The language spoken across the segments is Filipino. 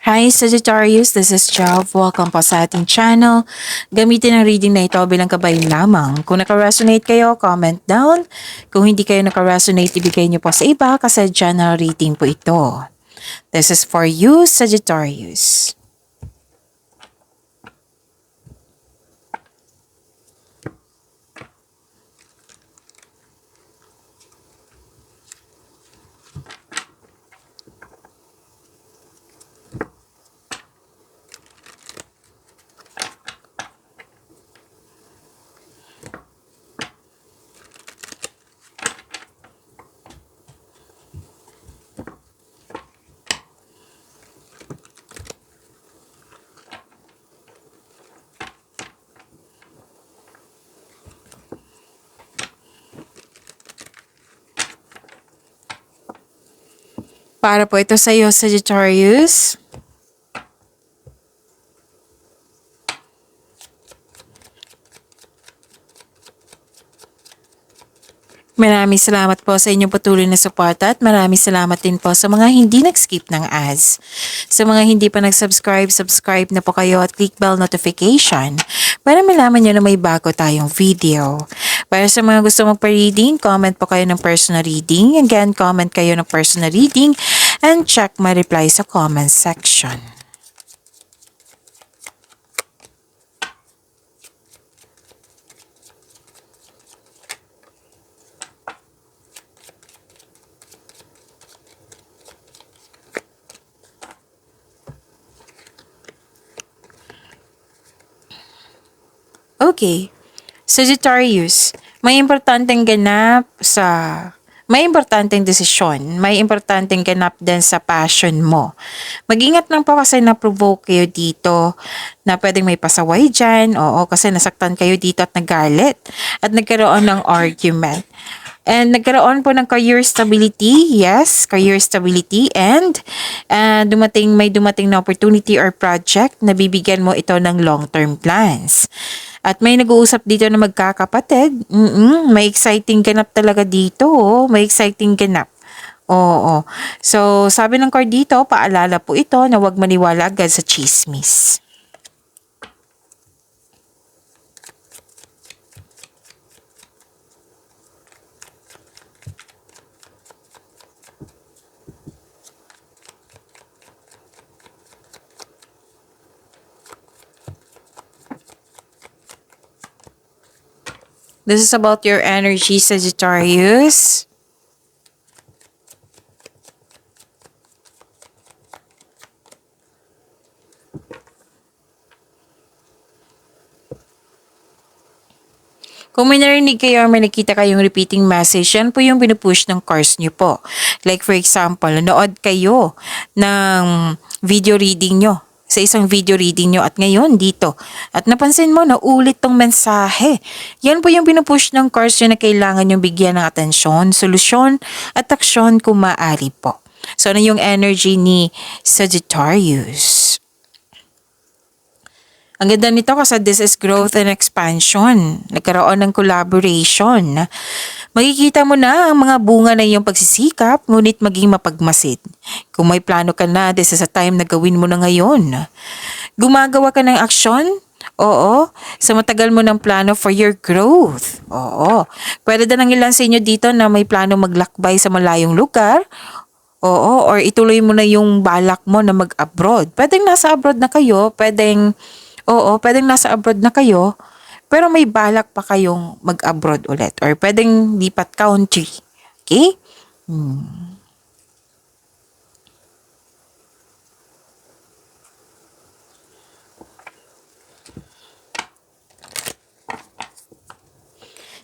Hi Sagittarius, this is Jav. Welcome po sa ating channel. Gamitin ang reading na ito bilang kabayan lamang. Kung naka-resonate kayo, comment down. Kung hindi kayo naka-resonate, ibigay niyo po sa iba kasi general reading po ito. This is for you, Sagittarius. Para po ito sa iyo, Sagittarius. Maraming salamat po sa inyong patuloy na suporta at maraming salamat din po sa mga hindi nag-skip ng ads. Sa mga hindi pa nag-subscribe, subscribe na po kayo at click bell notification para malaman nyo na may bago tayong video. Para sa mga gusto magpa-reading, comment po kayo ng personal reading. Again, comment kayo ng personal reading and check my reply sa comment section. Okay, Sagittarius, may importanteng desisyon, may importanteng ganap din sa passion mo. Mag-ingat lang po kasi na-provoke kayo dito na pwedeng may pasaway dyan, oo, kasi nasaktan kayo dito at nagalit at nagkaroon ng argument. And nagkaroon po ng career stability, yes, career stability and may dumating na opportunity or project na bibigyan mo ito ng long-term plans. At may nag-uusap dito na magkakapatid. May exciting ganap talaga dito. Oh. May exciting ganap. Oo. So, sabi ng card dito, paalala po ito na huwag maniwala agad sa chismis. This is about your energy, Sagittarius. Kung may narinig kayo or may nakita kayong repeating message, yan po yung pinupush ng cards nyo po. Like for example, nanood kayo ng video reading nyo sa isang video reading nyo at ngayon dito. At napansin mo na ulit tong mensahe. Yan po yung pinupush ng cards nyo na kailangan nyo bigyan ng atensyon, solusyon at aksyon kung maaari po. So ano yung energy ni Sagittarius? Ang ganda nito kasi this is growth and expansion. Nagkaroon ng collaboration. Makikita mo na ang mga bunga ng iyong pagsisikap, ngunit maging mapagmasid. Kung may plano ka na, this is a time na gawin mo na ngayon. Gumagawa ka ng aksyon? Oo. Sa matagal mo ng plano for your growth? Oo. Pwede din ang ilan sa inyo dito na may plano maglakbay sa malayong lugar? Oo. Or ituloy mo na yung balak mo na mag-abroad. Pwedeng nasa abroad na kayo, pwedeng nasa abroad na kayo, pero may balak pa kayong mag-abroad ulit or pwedeng lipat country. Okay?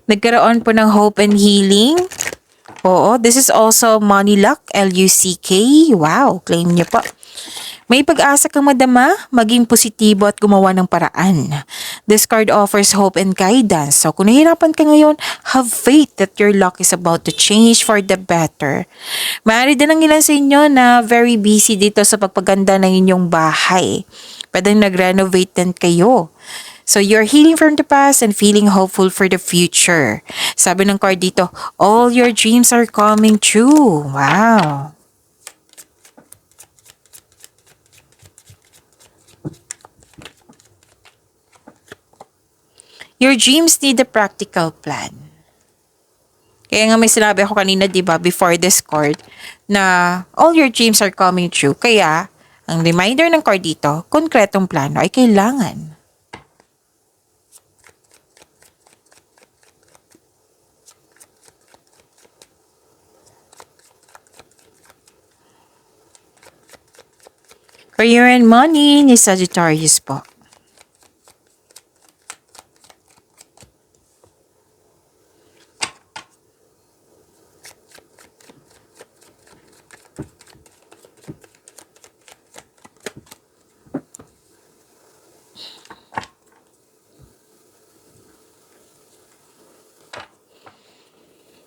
Nagkaroon po ng hope and healing. Oo, this is also money luck, L-U-C-K. Wow, claim niyo po. May pag-asa kang madama, maging positibo at gumawa ng paraan. This card offers hope and guidance. So kung nahihirapan ka ngayon, have faith that your luck is about to change for the better. Maaari din ang ilan sa inyo na very busy dito sa pagpaganda ng inyong bahay. Pwedeng nag-renovate din kayo. So you're healing from the past and feeling hopeful for the future. Sabi ng card dito, all your dreams are coming true. Wow. Your dreams need a practical plan. Kaya nga may sinabi ako kanina, di ba, before this card, na all your dreams are coming true. Kaya, ang reminder ng card dito, konkretong plano ay kailangan. Career and money ni Sagittarius po.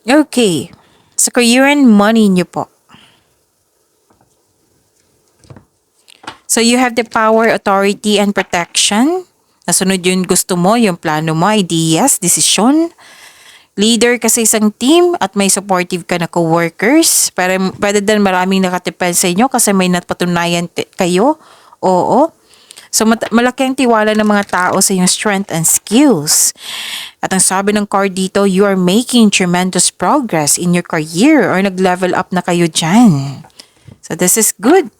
Okay. Sa career and money niyo po. So you have the power, authority, and protection. Nasunod yung gusto mo, yung plano mo, ideas, desisyon. Leader ka sa isang team at may supportive ka na co-workers. Pwede din maraming nakatipid sa inyo kasi may napatunayan kayo. Oo. So malaki ang tiwala ng mga tao sa iyong strength and skills. At ang sabi ng card dito, you are making tremendous progress in your career or nag-level up na kayo dyan. So this is good.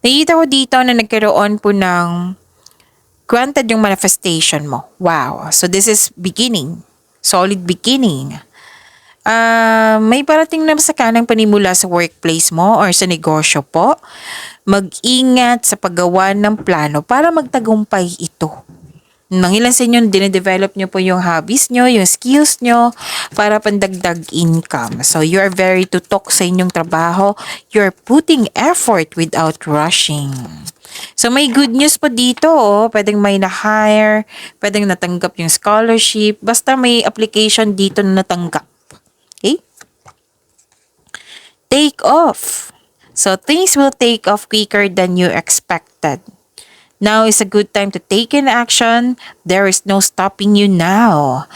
Nakita ko dito na nagkaroon po ng granted yung manifestation mo. Wow. So this is beginning. Solid beginning. May parating na sa kanang panimula sa workplace mo or sa negosyo po. Mag-ingat sa paggawa ng plano para magtagumpay ito. Nang ilan sa inyo, dinedevelop nyo po yung hobbies nyo, yung skills nyo, para pandagdag income. So, you are very tutok sa inyong trabaho. You're putting effort without rushing. So, may good news po dito. Oh. Pwedeng may na-hire, pwedeng natanggap yung scholarship. Basta may application dito na natanggap. Okay? Take off. So, things will take off quicker than you expected. Now is a good time to take in action. There is no stopping you now.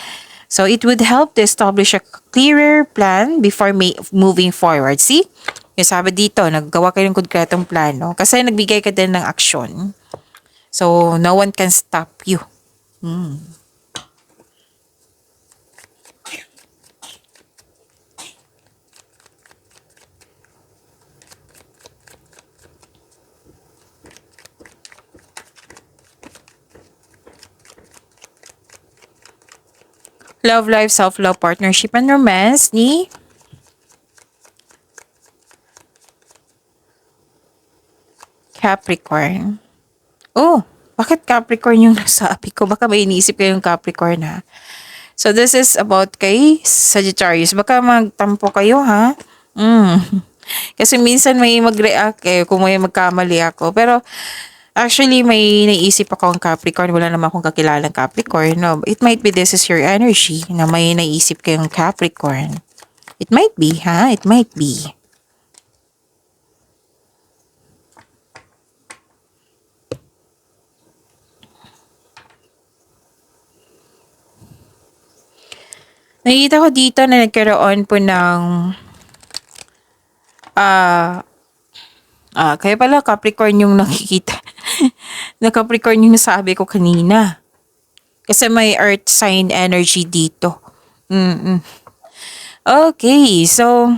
So it would help to establish a clearer plan before moving forward. See? Yung sabi dito, naggawa kayo ng konkretong plano kasi nagbigay ka din ng aksyon. So no one can stop you. Love life, self-love, partnership, and romance ni Capricorn. Oh, bakit Capricorn yung nasabi ko? Baka may iniisip kayong Capricorn ha. So this is about kay Sagittarius. Baka magtampo kayo ha. Kasi minsan may mag-react kung may magkamali ako. Pero actually, may naisip ako ang Capricorn. Wala naman akong kakilalang Capricorn. No, it might be this is your energy na may naisip kayong Capricorn. It might be, ha? It might be. Nakita ko dito na nagkaroon po ng kaya pala Capricorn yung nakikita. Na Capricorn yung nasabi ko kanina. Kasi may earth sign energy dito. Okay, so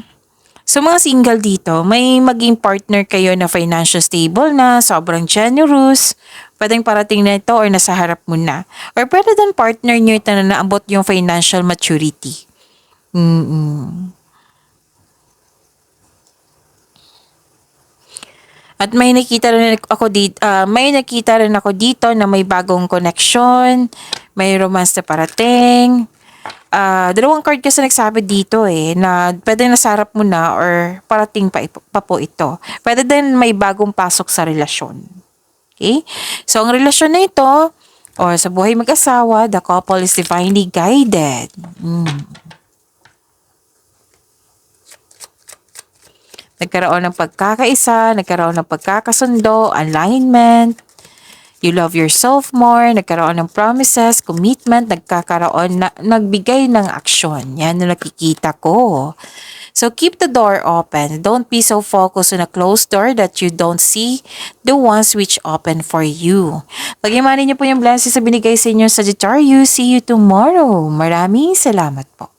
mga single dito, may maging partner kayo na financial stable na, sobrang generous, pwedeng parating na ito or nasa harap mo na. Or pwede din partner nyo ito na naabot yung financial maturity. At may nakita rin ako dito na may bagong connection, may romance na parating. Dalawang card kasi nagsabi dito na pwede nasarap mo na or parating pa po ito. Pwede din may bagong pasok sa relasyon. Okay? So, ang relasyon na ito, or sa buhay mag-asawa, the couple is divinely guided. Nagkaroon ng pagkakaisa, nagkaroon ng pagkakasundo, alignment. You love yourself more, nagkaroon ng promises, commitment, nagbigay ng aksyon. Yan na nakikita ko. So keep the door open. Don't be so focused on a closed door that you don't see the ones which open for you. Pag-imanin niyo po yung blessings sa binigay sa inyo, Sagittarius. See you tomorrow. Maraming salamat po.